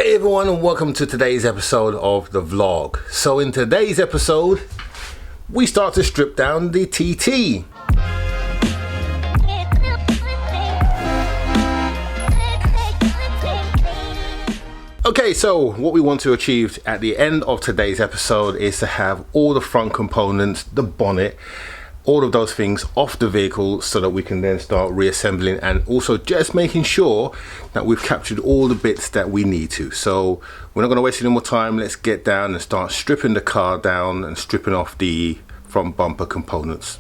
Hey everyone, and welcome to today's episode of the vlog. So in today's episode we start to strip down the TT. Okay, so what we want to achieve at the end of today's episode is to have all the front components, the bonnet, all of those things off the vehicle so that we can then start reassembling, and also just making sure that we've captured all the bits that we need to. So we're not going to waste any more time. Let's get down and start stripping the car down and stripping off the front bumper components.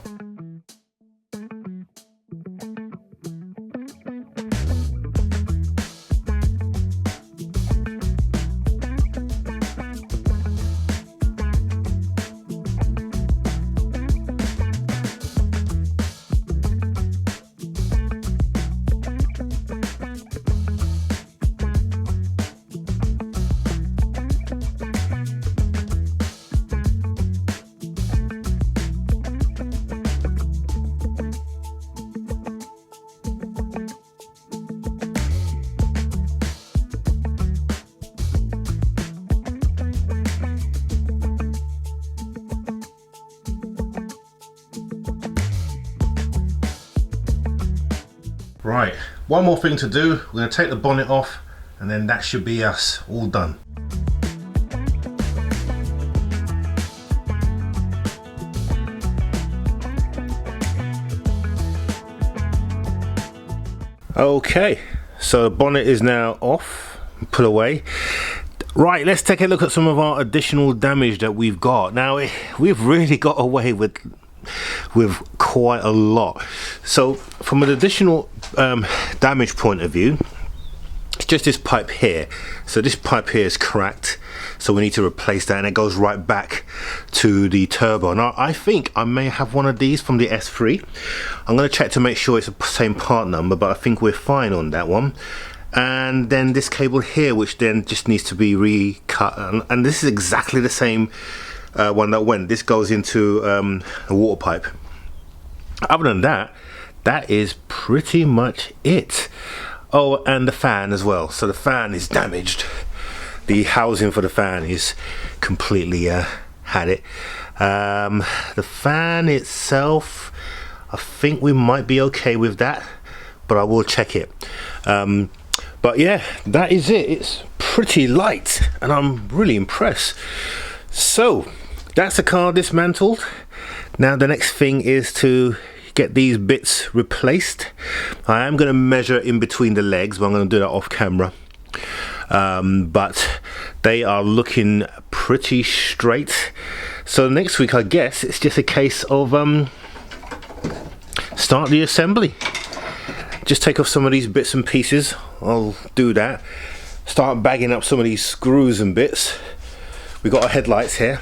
Right, one more thing to do. We're going to take the bonnet off and then that should be us all done. Okay, so the bonnet is now off, put away. Right, let's take a look at some of our additional damage that we've got. Now, we've really got away with quite a lot. So from an additional damage point of view, it's just this pipe here. So this pipe here is cracked, so we need to replace that, and it goes right back to the turbo. Now I think I may have one of these from the S3. I'm going to check to make sure it's the same part number, but I think we're fine on that one. And then this cable here, which then just needs to be recut, and this is exactly the same one that went. This goes into a water pipe. Other than that, that is pretty much it. Oh, and the fan as well. So the fan is damaged. The housing for the fan is completely had it. The fan itself, I think we might be okay with that, but I will check it. But yeah, that is it. It's pretty light and I'm really impressed. So that's the car dismantled. Now the next thing is to get these bits replaced. I am going to measure in between the legs, but I'm going to do that off camera. But they are looking pretty straight. So next week, I guess it's just a case of start the assembly. Just take off some of these bits and pieces. I'll do that. Start bagging up some of these screws and bits. We got our headlights here,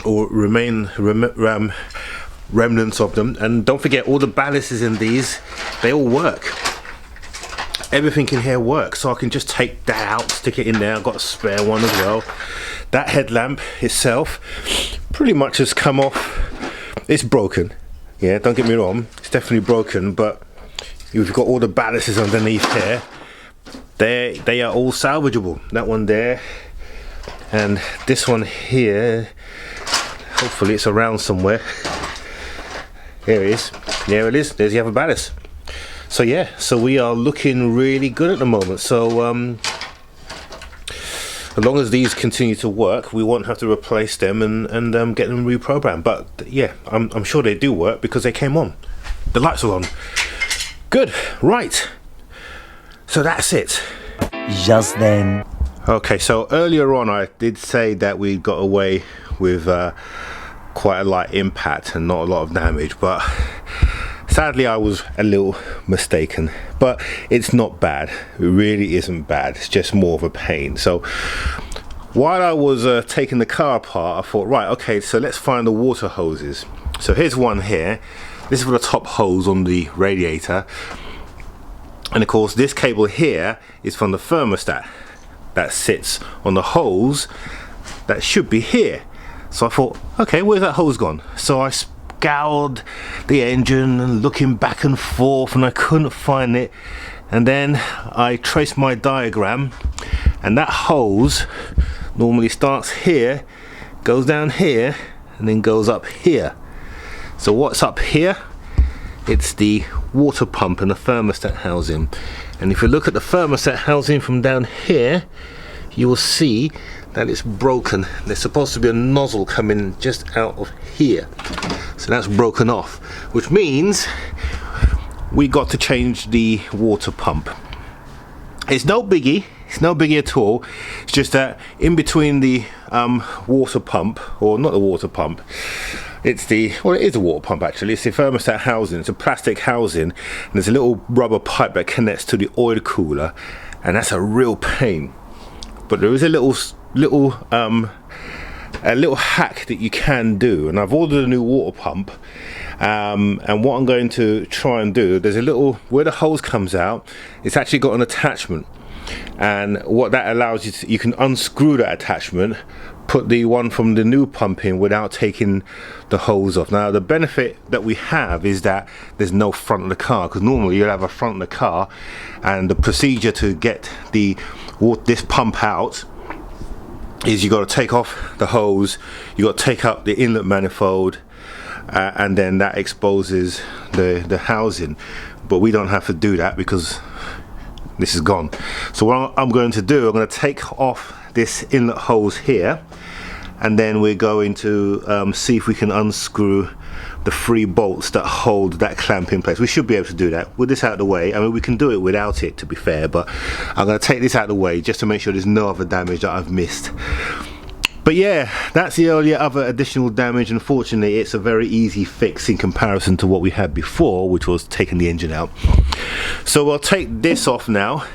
or remnants of them, and don't forget all the ballasts in these, they all work. Everything in here works, so I can just take that out, stick it in there. I've got a spare one as well. That headlamp itself pretty much has come off. It's broken, yeah, don't get me wrong, it's definitely broken, but you've got all the ballasts underneath here. They are all salvageable. That one there, and this one here, hopefully it's around somewhere. Here it is. There it is. There's the other ballast. So yeah, so we are looking really good at the moment. So as long as these continue to work, we won't have to replace them and get them reprogrammed. But yeah, I'm sure they do work because they came on. The lights are on. Good. Right. So that's it. Just then. Okay, so earlier on I did say that we got away with quite a light impact and not a lot of damage, but sadly I was a little mistaken. But it's not bad, it really isn't bad, it's just more of a pain. So while I was taking the car apart, I thought, right, okay, so let's find the water hoses. So here's one here. This is for the top hose on the radiator, and of course this cable here is from the thermostat that sits on the hose that should be here. So I thought, okay, where's that hose gone? So I scoured the engine and looking back and forth, and I couldn't find it. And then I traced my diagram, and that hose normally starts here, goes down here, and then goes up here. So what's up here? It's the water pump and the thermostat housing. And if you look at the thermostat housing from down here, you will see that it's broken. There's supposed to be a nozzle coming just out of here, so that's broken off, which means we got to change the water pump. It's no biggie, it's no biggie at all. It's just that in between the water pump, or not the water pump, it's the, well, it is a water pump actually, it's the thermostat housing. It's a plastic housing, and there's a little rubber pipe that connects to the oil cooler, and that's a real pain. But there is a little hack that you can do, and I've ordered a new water pump, and what I'm going to try and do, there's a little, where the hose comes out, it's actually got an attachment, and what that allows you to, you can unscrew that attachment, put the one from the new pump in without taking the hose off. Now the benefit that we have is that there's no front of the car, because normally you'll have a front of the car, and the procedure to get this pump out is you got to take off the hose, you got to take up the inlet manifold, and then that exposes the housing. But we don't have to do that because this is gone. So what I'm going to do, I'm going to take off this inlet hose here, and then we're going to see if we can unscrew the 3 bolts that hold that clamp in place. We should be able to do that with this out of the way. I mean, we can do it without it, to be fair, but I'm going to take this out of the way just to make sure there's no other damage that I've missed. But yeah, that's the only other additional damage. Unfortunately, it's a very easy fix in comparison to what we had before, which was taking the engine out. So we'll take this off now.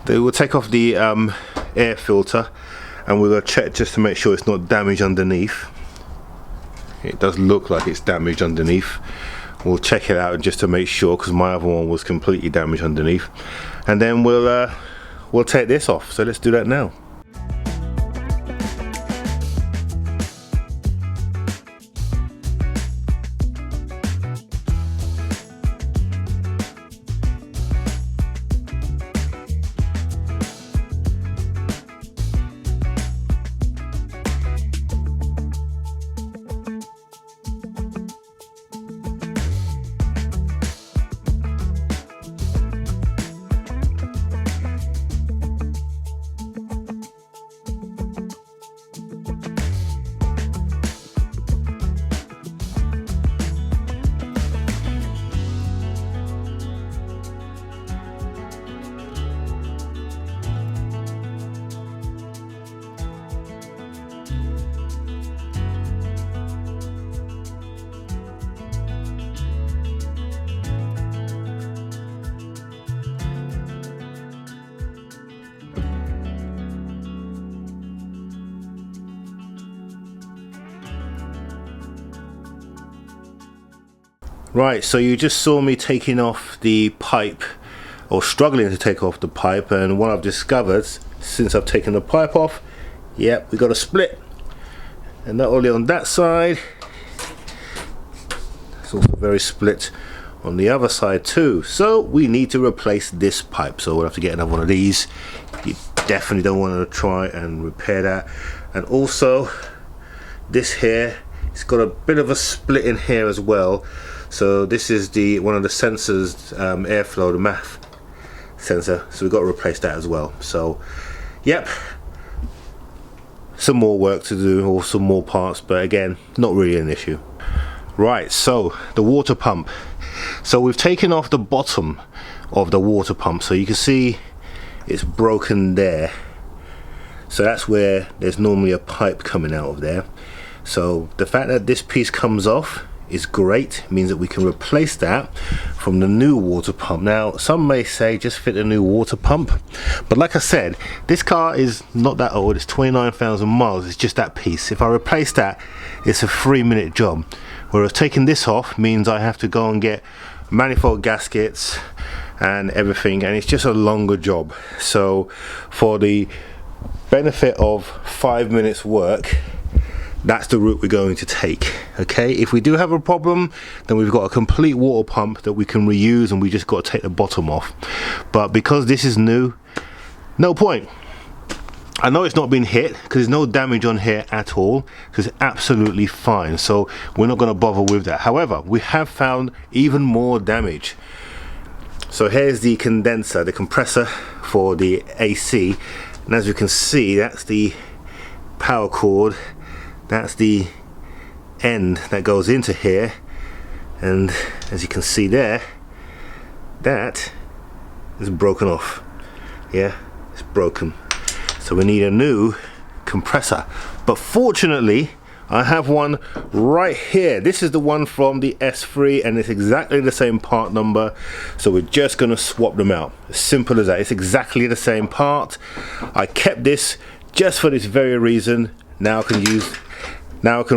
We'll take off the air filter, and we'll check just to make sure it's not damaged underneath. It does look like it's damaged underneath. We'll check it out just to make sure, because my other one was completely damaged underneath. And then we'll take this off. So let's do that now. Right, so you just saw me taking off the pipe, or struggling to take off the pipe, and what I've discovered since I've taken the pipe off, yep, we got a split, and not only on that side, it's also very split on the other side too. So we need to replace this pipe, so we'll have to get another one of these. You definitely don't want to try and repair that. And also this here, it's got a bit of a split in here as well. So this is the one of the sensors, airflow, the MAF sensor, so we've got to replace that as well. So yep, some more work to do, or some more parts, but again, not really an issue. Right, so the water pump. So we've taken off the bottom of the water pump, so you can see it's broken there. So that's where there's normally a pipe coming out of there. So the fact that this piece comes off is great. It means that we can replace that from the new water pump. Now some may say just fit a new water pump, but like I said, this car is not that old. It's 29,000 miles. It's just that piece. If I replace that, it's a 3-minute job, whereas taking this off means I have to go and get manifold gaskets and everything, and it's just a longer job. So for the benefit of 5 minutes work, that's the route we're going to take. Okay, if we do have a problem, then we've got a complete water pump that we can reuse, and we just got to take the bottom off. But because this is new, no point. I know it's not been hit because there's no damage on here at all, because it's absolutely fine, so we're not going to bother with that. However, we have found even more damage. So here's the condenser, the compressor for the AC, and as you can see, that's the power cord, that's the end that goes into here, and as you can see there, that is broken off. Yeah, it's broken. So we need a new compressor, but fortunately I have one right here. This is the one from the S3 and it's exactly the same part number, so we're just gonna swap them out. As simple as that. It's exactly the same part. I kept this just for this very reason. Now I can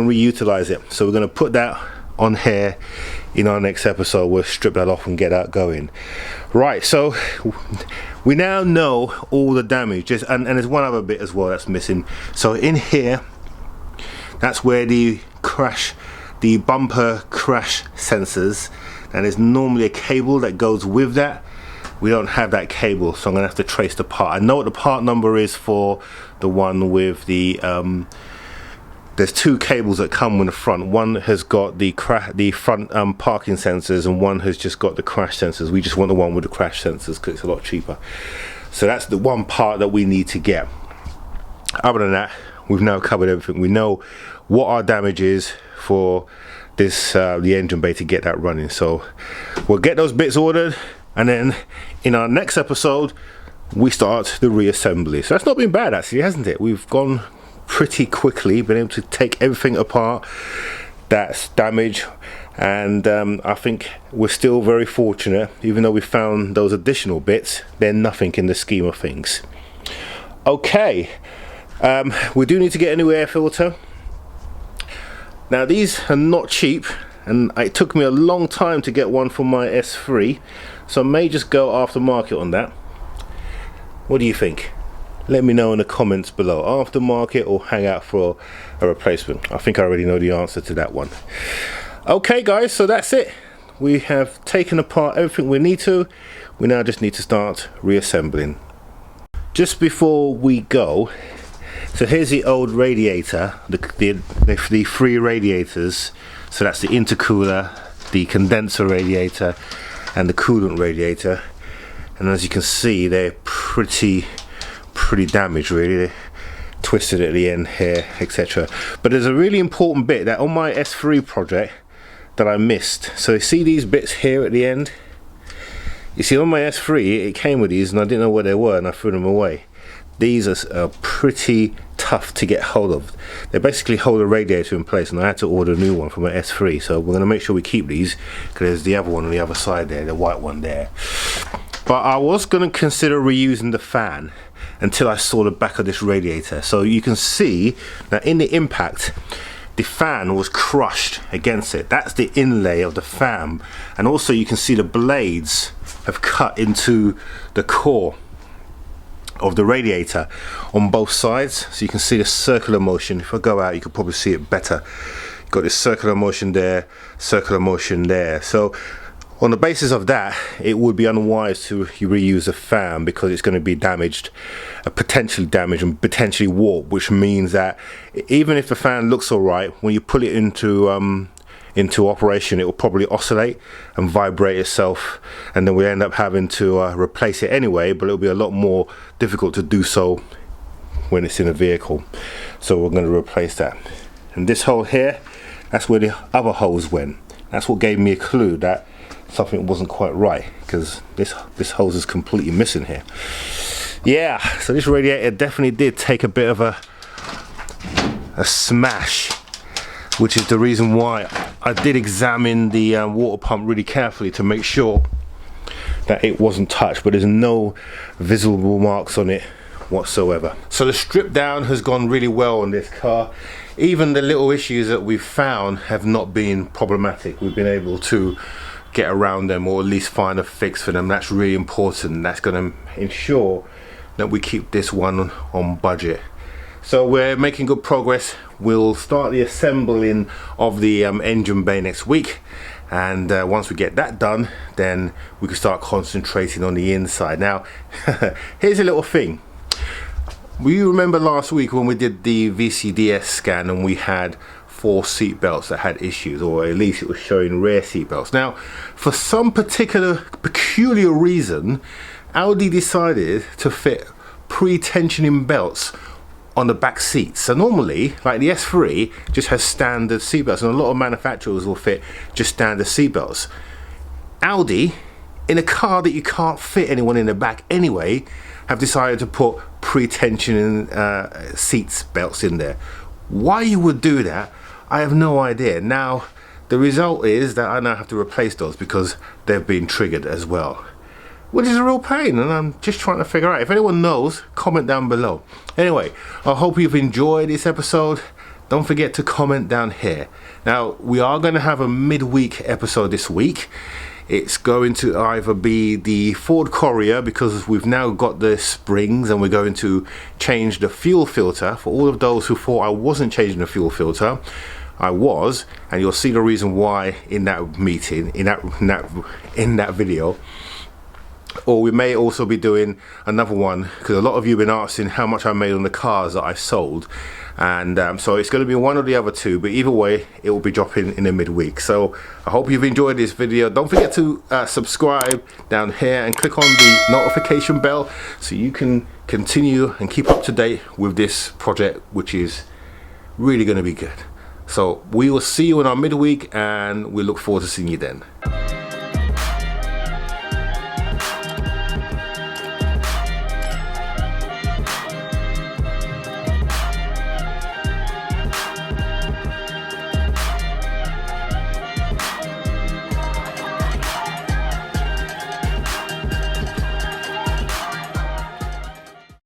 reutilize it. So we're gonna put that on here in our next episode. We'll strip that off and get that going. Right, so we now know all the damage, and there's one other bit as well that's missing. So in here, that's where the bumper crash sensors, and there's normally a cable that goes with that. We don't have that cable, so I'm gonna have to trace the part. I know what the part number is for the one with the there's two cables that come with the front. One has got the front parking sensors, and one has just got the crash sensors. We just want the one with the crash sensors because it's a lot cheaper. So that's the one part that we need to get. Other than that, we've now covered everything. We know what our damage is for this the engine bay to get that running. So we'll get those bits ordered, and then in our next episode we start the reassembly. So that's not been bad actually, hasn't it? We've gone pretty quickly, been able to take everything apart that's damaged, and I think we're still very fortunate. Even though we found those additional bits, they're nothing in the scheme of things. Okay, we do need to get a new air filter. Now these are not cheap, and it took me a long time to get one for my S3, so I may just go aftermarket on that. What do you think? Let me know in the comments below. Aftermarket or hang out for a replacement. I think I already know the answer to that one. Okay guys, so that's it. We have taken apart everything we need to. We now just need to start reassembling. Just before we go, so here's the old radiator, the three radiators. So that's the intercooler, the condenser radiator, and the coolant radiator. And as you can see, they're pretty damaged really. They twisted at the end here, etc. But there's a really important bit that on my S3 project that I missed. So you see these bits here at the end? You see on my S3 it came with these and I didn't know where they were and I threw them away. These are pretty tough to get hold of. They basically hold the radiator in place, and I had to order a new one for my S3. So we're going to make sure we keep these, because there's the other one on the other side there, the white one there. But I was going to consider reusing the fan until I saw the back of this radiator. So you can see that in the impact, the fan was crushed against it. That's the inlay of the fan, and also you can see the blades have cut into the core of the radiator on both sides. So you can see the circular motion. If I go out, you can probably see it better. You've got this circular motion there, circular motion there. So on the basis of that, it would be unwise to reuse a fan, because it's going to be damaged, potentially damaged and potentially warped, which means that even if the fan looks alright, when you put it into operation, it will probably oscillate and vibrate itself, and then we end up having to replace it anyway, but it'll be a lot more difficult to do so when it's in a vehicle. So we're going to replace that. And this hole here, that's where the other holes went. That's what gave me a clue that something wasn't quite right, because this hose is completely missing here. Yeah, so this radiator definitely did take a bit of a smash, which is the reason why I did examine the water pump really carefully to make sure that it wasn't touched, but there's no visible marks on it whatsoever. So the strip down has gone really well on this car. Even the little issues that we've found have not been problematic. We've been able to get around them, or at least find a fix for them. That's really important. That's going to ensure that we keep this one on budget. So we're making good progress. We'll start the assembling of the engine bay next week, and once we get that done, then we can start concentrating on the inside. Now here's a little thing. You remember last week when we did the VCDS scan and we had 4 seat belts that had issues, or at least it was showing rare seat belts. Now, for some peculiar reason, Audi decided to fit pre-tensioning belts on the back seats. So normally, like the S3 just has standard seat belts, and a lot of manufacturers will fit just standard seat belts. Audi, in a car that you can't fit anyone in the back anyway, have decided to put pre-tensioning seats belts in there. Why you would do that, I have no idea. Now, the result is that I now have to replace those because they've been triggered as well, which is a real pain, and I'm just trying to figure out. If anyone knows, comment down below. Anyway, I hope you've enjoyed this episode. Don't forget to comment down here. Now, we are going to have a midweek episode this week. It's going to either be the Ford Courier, because we've now got the springs and we're going to change the fuel filter. For all of those who thought I wasn't changing the fuel filter, I was, and you'll see the reason why in that meeting, in that video. Or we may also be doing another one, because a lot of you have been asking how much I made on the cars that I sold, and so it's going to be one or the other two, but either way it will be dropping in the midweek. So I hope you've enjoyed this video. Don't forget to subscribe down here and click on the notification bell so you can continue and keep up to date with this project, which is really going to be good. So we will see you in our midweek, and we look forward to seeing you then.